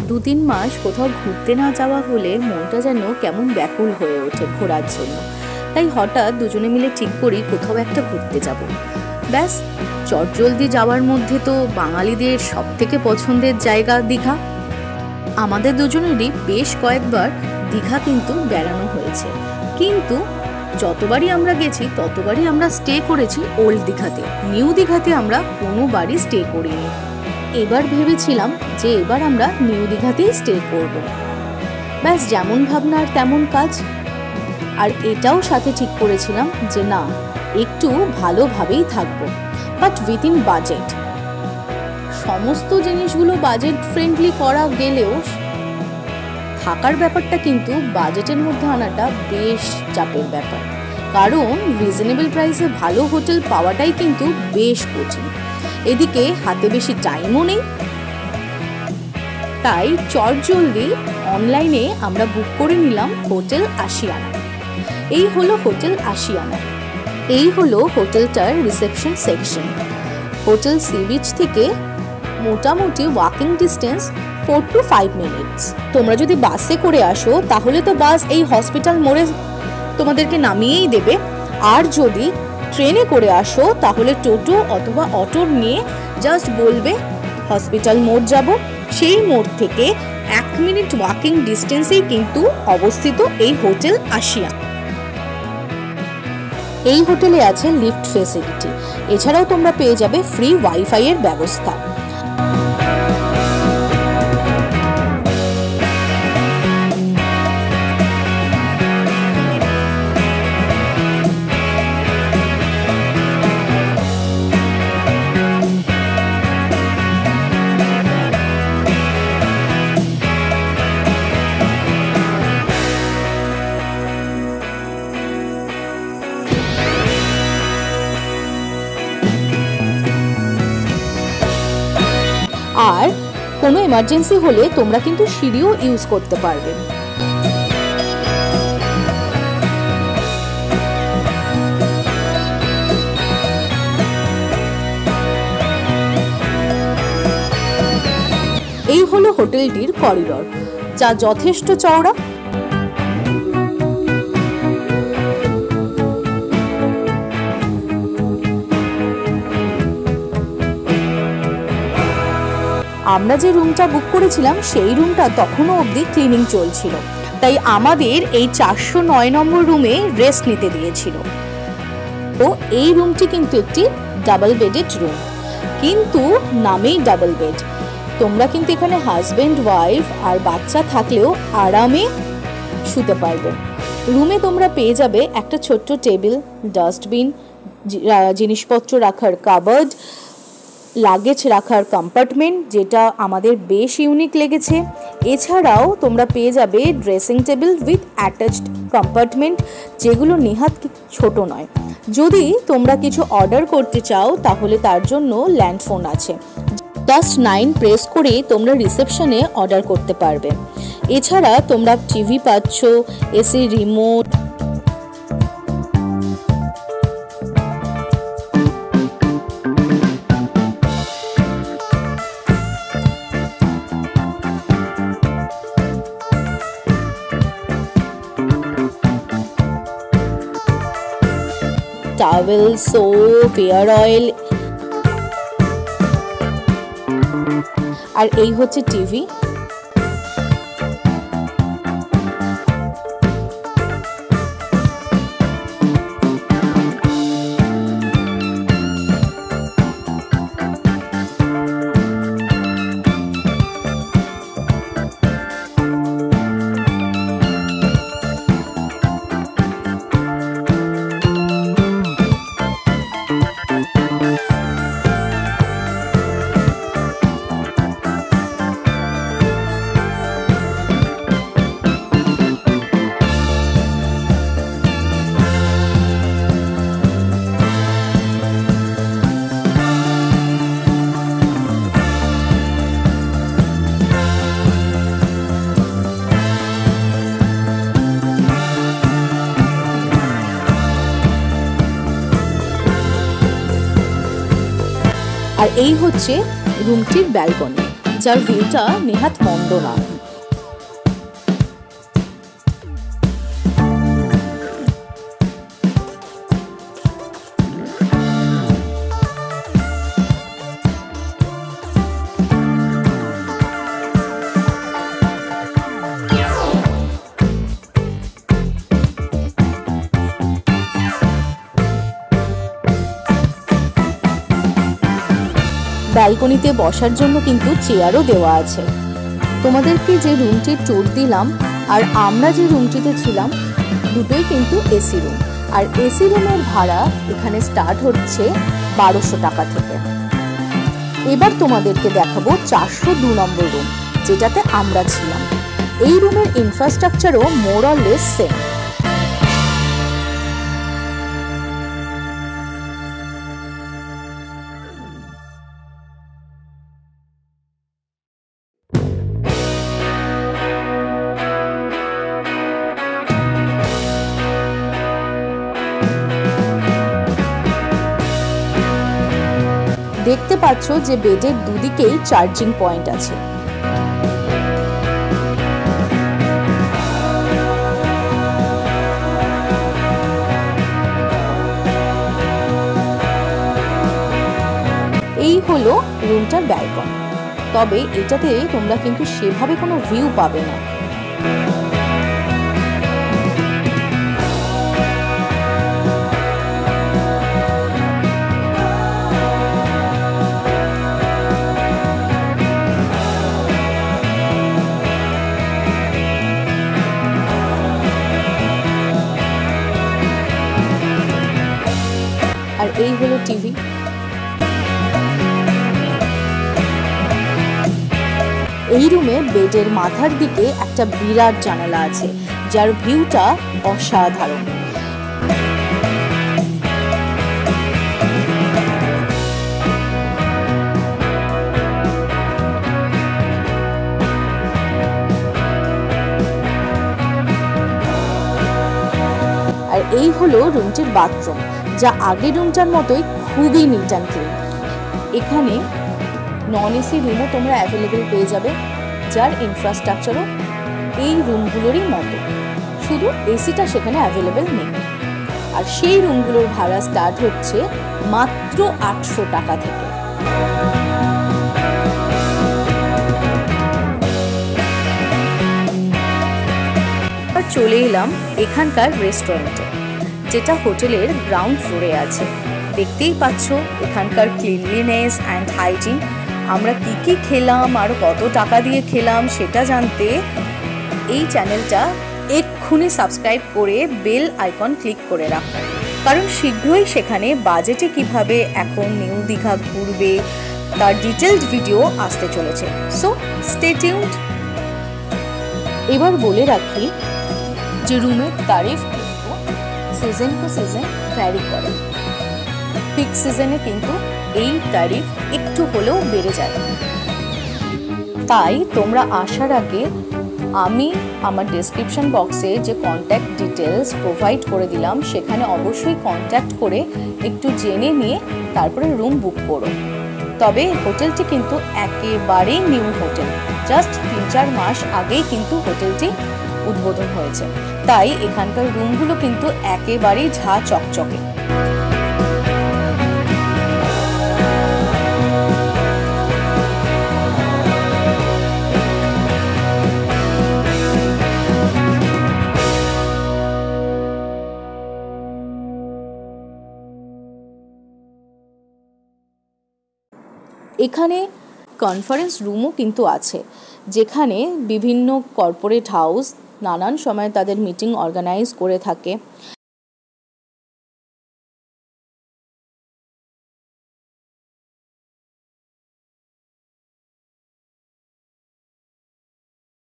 2-3 মাস কোথাও ঘুরতে না যাওয়া হলে মনটা যেন কেমন ব্যাকুল হয়ে ওঠে ঘোরার জন্য। তাই হঠাৎ দুজনে মিলে ঠিক করি কোথাও একটা ঘুরতে যাব। ব্যাস, চটজলদি যাওয়ার মধ্যে তো বাঙালিদের সব থেকে পছন্দের জায়গা দীঘা। আমাদের দুজনেরই বেশ কয়েকবার দীঘা কিন্তু বেড়ানো হয়েছে, কিন্তু যতবারই আমরা গেছি ততবারই আমরা স্টে করেছি ওল্ড দীঘাতে। নিউ দীঘাতে আমরা কোনোবারই স্টে করিনি। এবার ভেবেছিলাম যে এবার আমরা নিউ দীঘাতেই স্টে করব। ব্যাস, যেমন ভাবনা আর তেমন কাজ। আর এটাও সাথে ঠিক করেছিলাম যে না, একটু ভালোভাবেই থাকবো, বাট উইথিন বাজেট। সমস্ত জিনিসগুলো বাজেট ফ্রেন্ডলি করা গেলেও থাকার ব্যাপারটা কিন্তু বাজেটের মধ্যে আনাটা বেশ চাপের ব্যাপার, কারণ রিজনেবল প্রাইসে ভালো হোটেল পাওয়াটাই কিন্তু বেশ কঠিন। এদিকে হাতে বেশি টাইমও নেই, তাই চটজলদি অনলাইনে আমরা বুক করে নিলাম হোটেল আশিয়ানা। এই হলো হোটেল আশিয়ানা। এই হলো হোটেলটার reception section. Hotel sea beach থেকে মোটামুটি ওয়াকিং ডিস্টেন্স 4 to 5 মিনিটস। তোমরা যদি বাসে করে আসো তাহলে তো বাস এই হসপিটাল মোড়ে তোমাদেরকে নামিয়েই দেবে, আর যদি ট্রেনে করে আসো তাহলে টোটো অথবা অটো নিয়ে জাস্ট বলবে হসপিটাল মোড় যাব। সেই মোড় থেকে 1 মিনিট ওয়াকিং ডিস্টেন্সেই কিন্তু অবস্থিত এই হোটেল আশিয়ানা। এই হোটেলে আছে লিফট ফেসিলিটি, এছাড়াও তোমরা পেয়ে যাবে ফ্রি ওয়াইফাই এর ব্যবস্থা। আর কোনো এমার্জেন্সি হলে তোমরা কিন্তু সিঁড়িও ইউজ করতে পারবে। এই হলো হোটেলটির করিডোর, যা যথেষ্ট চওড়া। আমরা যে রুমটা বুক করেছিলাম সেই রুমটা তখনও অবধি ক্লিনিং চলছিল, তাই আমাদের এই 409 নম্বর রুমে রেস্ট নিতে দিয়েছিল। তো এই রুমটি কিন্তু একটি ডাবল বেডেড রুম, কিন্তু নামেই ডাবল বেড। তোমরা কিন্তু এখানে হাজব্যান্ড ওয়াইফ আর বাচ্চা থাকলেও আরামে শুতে পারবে। রুমে তোমরা পেয়ে যাবে একটা ছোট্ট টেবিল, ডাস্টবিন, জিনিসপত্র রাখার কাবার্ড, লাগেজ রাখার কম্পার্টমেন্ট, যেটা আমাদের বেশ ইউনিক লেগেছে। এছাড়াও তোমরা পেয়ে যাবে dressing table with attached compartment, যেগুলো নেহাত ছোট নয়। যদি তোমরা কিছু অর্ডার করতে চাও তাহলে তার জন্য ল্যান্ডফোন আছে, জাস্ট 9 প্রেস করে তোমরা রিসেপশনে অর্ডার করতে পারবে। এছাড়া তোমরা টিভি পাচ্ছ, AC remote, towel, soap, hair oil. আর এই হচ্ছে টিভি। আর এই হচ্ছে রুমটির ব্যালকনি, যার ভিউটা নেহাত মন্দ না। ব্যালকনিতে বসার জন্য কিন্তু চেয়ারও দেওয়া আছে। তোমাদেরকে যে রুমটির ট্যুর দিলাম আর আমরা যে রুমটিতে ছিলাম দুটোই কিন্তু এসি রুম, আর এসি রুমের ভাড়া এখানে স্টার্ট হচ্ছে 1200 টাকা থেকে। এবার তোমাদেরকে দেখাবো 402 নম্বর রুম, যেটাতে আমরা ছিলাম। এই রুমের ইনফ্রাস্ট্রাকচারও মোর অর লেস সেম। দেখতে পাচ্ছ যে বেডের দুদিকেই চার্জিং পয়েন্ট আছে। এই হলো রুমটার ব্যালকনি, তবে এটাতে তোমরা কিন্তু সেভাবে কোনো ভিউ পাবে না। আর এই হলো টিভি। এই রুমে বেডের মাথার দিকে একটা বিরাট জানালা আছে, যার ভিউটা অসাধারণ। আর এই হলো রুমটির বাথরুম, যা আগের রুমটার মতোই খুবই নিট অ্যান্ড ক্লিন। এখানে নন এসি রুমও তোমরা অ্যাভেলেবেল পেয়ে যাবে, যার ইনফ্রাস্ট্রাকচারও এই রুমগুলোরই মতো, শুধু এসিটা সেখানে অ্যাভেলেবেল নেই। আর সেই রুমগুলোর ভাড়া স্টার্ট হচ্ছে মাত্র 800 টাকা থেকে। চলে এলাম এখানকার রেস্টুরেন্টে, যেটা হোটেলের গ্রাউন্ড ফ্লোরে আছে। দেখতেই পাচ্ছ এখানকার ক্লিনলিনেস অ্যান্ড হাইজিন। আমরা কি কি খেলাম আর কত টাকা দিয়ে খেলাম সেটা জানতে এই চ্যানেলটা এক্ষুনি সাবস্ক্রাইব করে বেল আইকন ক্লিক করে রাখো, কারণ শীঘ্রই সেখানে বাজেটে কিভাবে এখন নিউ দীঘা ঘুরবে তার ডিটেলড ভিডিও আসতে চলেছে। So stay tuned. এবার বলে রাখি যে রুমের তারিফ কিন্তু সিজন টু সিজন ভ্যারি করে। পিক সিজনে কিন্তু এই তারিফ একটু হলেও বেড়ে যায়। তাই তোমরা আসার আগে আমি আমার ডেসক্রিপশন বক্সে যে কন্ট্যাক্ট ডিটেলস প্রোভাইড করে দিলাম, সেখানে অবশ্যই কন্ট্যাক্ট করে একটু জেনে নিয়ে তারপরে রুম বুক করো। তবে হোটেলটি কিন্তু একেবারেই নিউ হোটেল, জাস্ট 3-4 মাস আগেই কিন্তু হোটেলটি উদ্বোধন হয়েছে, তাই এখানকার রুমগুলো কিন্তু একেবারেই ঝা চকচকে। এখানে কনফারেন্স রুমও কিন্তু আছে, যেখানে বিভিন্ন কর্পোরেট হাউস নানান সময় তাদের মিটিং অর্গানাইজ করে থাকে।